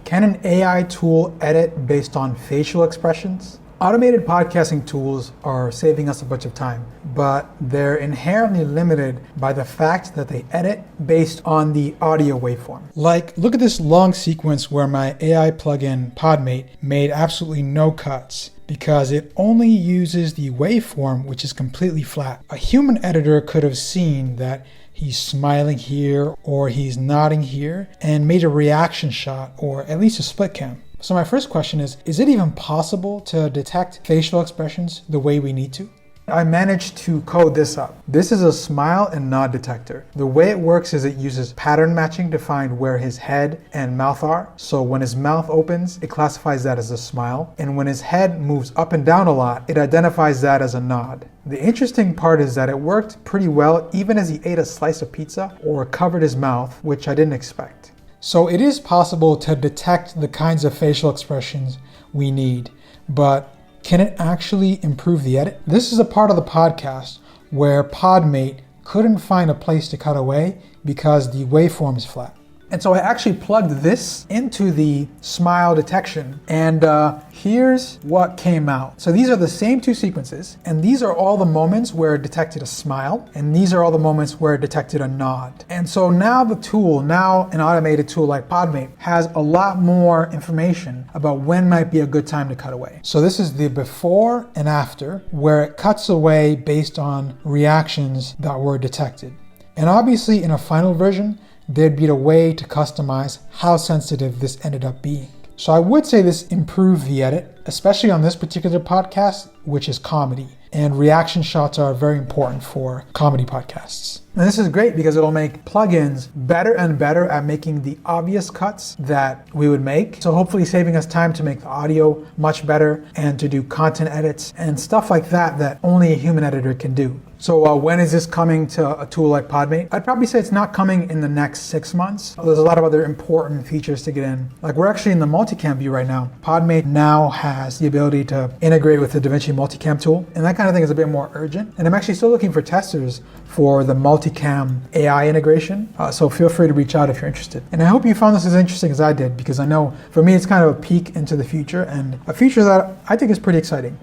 Can an AI tool edit based on facial expressions? Automated podcasting tools are saving us a bunch of time, but they're inherently limited by the fact that they edit based on the audio waveform. Like, look at this long sequence where my AI plugin Podmate made absolutely no cuts because it only uses the waveform, which is completely flat. A human editor could have seen that he's smiling here or he's nodding here and made a reaction shot or at least a split cam. So my first question is it even possible to detect facial expressions the way we need to? I managed to code this up. This is a smile and nod detector. The way it works is it uses pattern matching to find where his head and mouth are. So when his mouth opens, it classifies that as a smile. And when his head moves up and down a lot, it identifies that as a nod. The interesting part is that it worked pretty well even as he ate a slice of pizza or covered his mouth, which I didn't expect. So it is possible to detect the kinds of facial expressions we need, but can it actually improve the edit? This is a part of the podcast where Podmate couldn't find a place to cut away because the waveform is flat. And so I actually plugged this into the smile detection, and here's what came out. So these are the same two sequences, and these are all the moments where it detected a smile, and these are all the moments where it detected a nod. And so now an automated tool like Podmate has a lot more information about when might be a good time to cut away. So this is the before and after, where it cuts away based on reactions that were detected. And obviously in a final version, there'd be a way to customize how sensitive this ended up being. So I would say this improved the edit, especially on this particular podcast, which is comedy. And reaction shots are very important for comedy podcasts. And this is great because it'll make plugins better and better at making the obvious cuts that we would make. So hopefully saving us time to make the audio much better and to do content edits and stuff like that only a human editor can do. So when is this coming to a tool like Podmate? I'd probably say it's not coming in the next 6 months. There's a lot of other important features to get in. Like we're actually in the multicam view right now. Podmate now has the ability to integrate with the DaVinci multicam tool, and that kind of thing is a bit more urgent. And I'm actually still looking for testers for the multicam AI integration. So feel free to reach out if you're interested. And I hope you found this as interesting as I did, because I know for me it's kind of a peek into the future and a future that I think is pretty exciting.